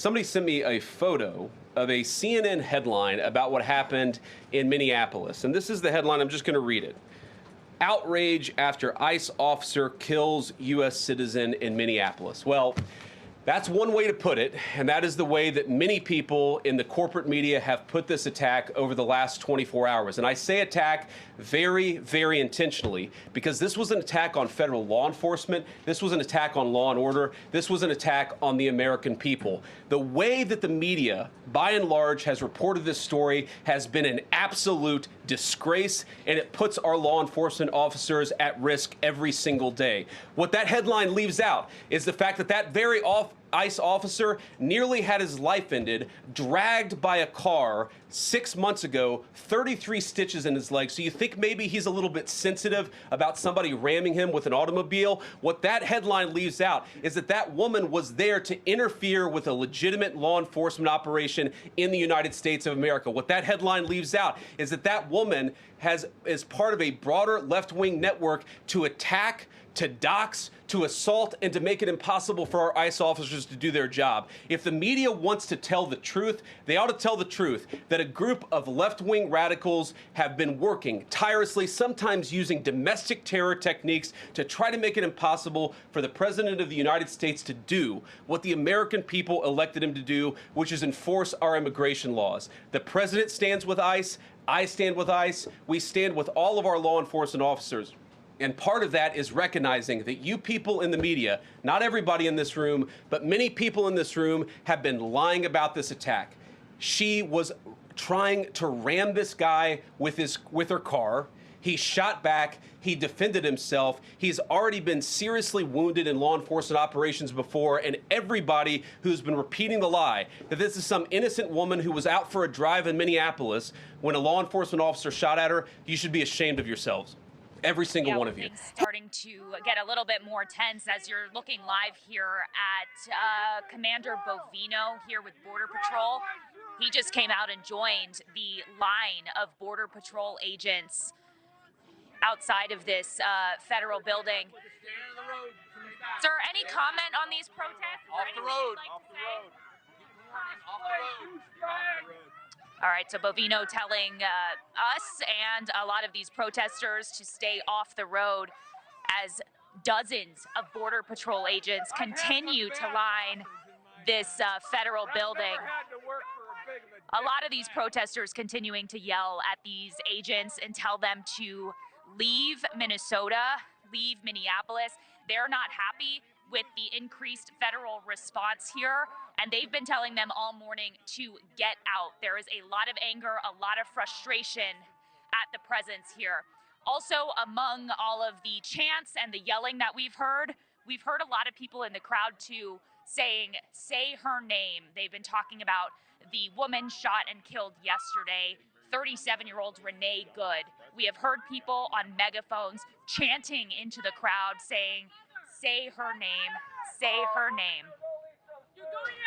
somebody sent me a photo of a CNN headline about what happened in Minneapolis. And this is the headline. I'm just going to read it. Outrage after ICE officer kills U.S. citizen in Minneapolis. Well, that's one way to put it, and that is the way that many people in the corporate media have put this attack over the last 24 hours. And I say attack very, very intentionally, because this was an attack on federal law enforcement. This was an attack on law and order. This was an attack on the American people. The way that the media, by and large, has reported this story has been an absolute disgrace, and it puts our law enforcement officers at risk every single day. What that headline leaves out is the fact that that very ICE officer nearly had his life ended, dragged by a car 6 months ago, 33 stitches in his leg. So you think maybe he's a little bit sensitive about somebody ramming him with an automobile? What that headline leaves out is that that woman was there to interfere with a legitimate law enforcement operation in the United States of America. What that headline leaves out is that that woman is part of a broader left-wing network to attack, to dox, to assault, and to make it impossible for our ICE officers to do their job. If the media wants to tell the truth, they ought to tell the truth that a group of left-wing radicals have been working tirelessly, sometimes using domestic terror techniques to try to make it impossible for the President of the United States to do what the American people elected him to do, which is enforce our immigration laws. The President stands with ICE. I stand with ICE. We stand with all of our law enforcement officers. And part of that is recognizing that you people in the media, not everybody in this room, but many people in this room have been lying about this attack. She was trying to ram this guy with her car. He shot back. He defended himself. He's already been seriously wounded in law enforcement operations before, and everybody who's been repeating the lie that this is some innocent woman who was out for a drive in Minneapolis when a law enforcement officer shot at her, you should be ashamed of yourselves. Every single one of you. Starting to get a little bit more tense as you're looking live here at Commander Bovino here with Border Patrol. He just came out and joined the line of Border Patrol agents outside of this federal building. Sir, any comment on these protests? Off the road. All right, so Bovino telling us and a lot of these protesters to stay off the road as dozens of Border Patrol agents continue to line this federal building. A lot of these protesters continuing to yell at these agents and tell them to leave Minnesota, leave Minneapolis. They're not happy with the increased federal response here, and they've been telling them all morning to get out. There is a lot of anger, a lot of frustration at the presence here. Also, among all of the chants and the yelling that we've heard a lot of people in the crowd too saying, "Say her name." They've been talking about the woman shot and killed yesterday, 37-year-old Renee Good. We have heard people on megaphones chanting into the crowd saying, "Say her name, say her name."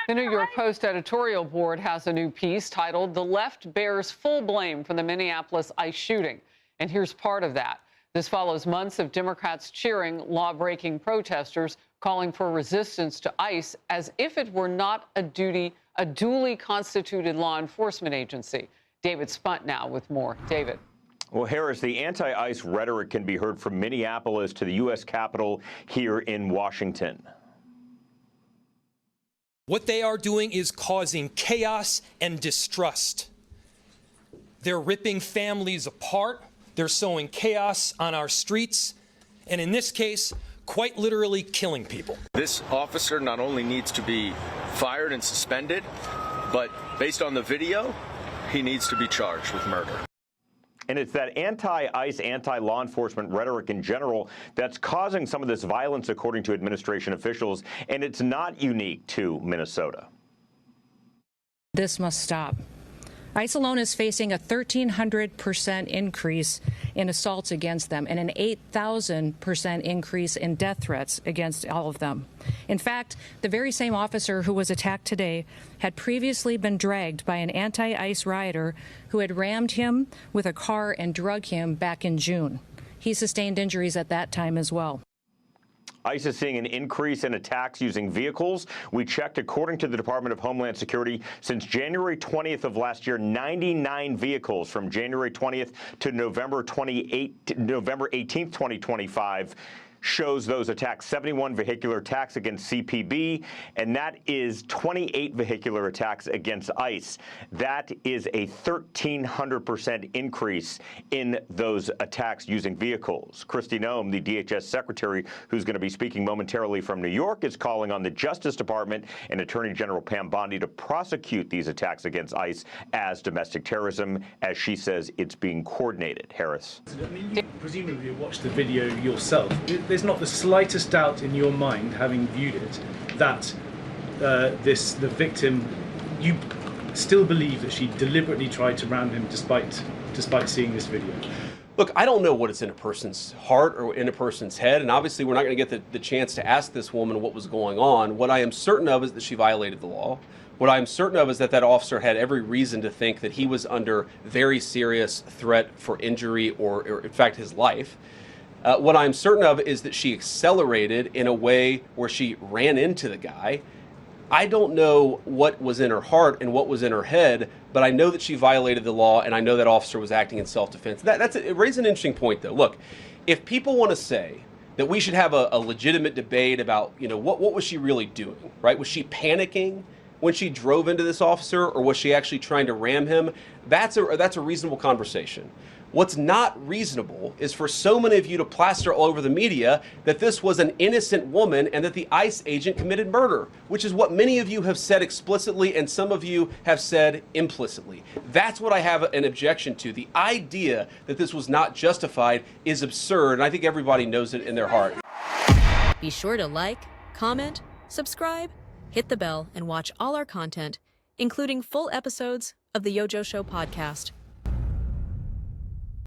The New York Post editorial board has a new piece titled "The Left Bears Full Blame for the Minneapolis ICE Shooting." And here's part of that. This follows months of Democrats cheering law-breaking protesters, calling for resistance to ICE as if it were not a duly constituted law enforcement agency. David Spunt now with more. David. Well, Harris, the anti-ICE rhetoric can be heard from Minneapolis to the U.S. Capitol here in Washington. What they are doing is causing chaos and distrust. They're ripping families apart. They're sowing chaos on our streets. And in this case, quite literally killing people. This officer not only needs to be fired and suspended, but based on the video, he needs to be charged with murder. And it's that anti-ICE, anti-law enforcement rhetoric in general that's causing some of this violence, according to administration officials, and it's not unique to Minnesota. This must stop. ICE alone is facing a 1,300% increase in assaults against them and an 8,000% increase in death threats against all of them. In fact, the very same officer who was attacked today had previously been dragged by an anti-ICE rioter who had rammed him with a car and drug him back in June. He sustained injuries at that time as well. ICE is seeing an increase in attacks using vehicles. We checked, according to the Department of Homeland Security, since January 20th of last year, 99 vehicles from January 20th to November 18th, 2025. Shows those attacks, 71 vehicular attacks against CPB, and that is 28 vehicular attacks against ICE. That is a 1,300% increase in those attacks using vehicles. Kristi Noem, the DHS secretary, who's going to be speaking momentarily from New York, is calling on the Justice Department and Attorney General Pam Bondi to prosecute these attacks against ICE as domestic terrorism. As she says, it's being coordinated. Harris. I mean, you presumably watched the video yourself. There's not the slightest doubt in your mind, having viewed it, that the victim, you still believe that she deliberately tried to ram him despite seeing this video? Look, I don't know what is in a person's heart or in a person's head, and obviously we're not going to get the chance to ask this woman what was going on. What I am certain of is that she violated the law. What I'm certain of is that that officer had every reason to think that he was under very serious threat for injury or in fact, his life. What I'm certain of is that she accelerated in a way where she ran into the guy. I don't know what was in her heart and what was in her head, but I know that she violated the law, and I know that officer was acting in self-defense. It raises an interesting point, though. Look, if people want to say that we should have a legitimate debate about, what was she really doing, right? Was she panicking when she drove into this officer, or was she actually trying to ram him? That's a reasonable conversation. What's not reasonable is for so many of you to plaster all over the media that this was an innocent woman and that the ICE agent committed murder, which is what many of you have said explicitly and some of you have said implicitly. That's what I have an objection to. The idea that this was not justified is absurd, and I think everybody knows it in their heart. Be sure to like, comment, subscribe, hit the bell, and watch all our content, including full episodes of the YoJoe Show podcast.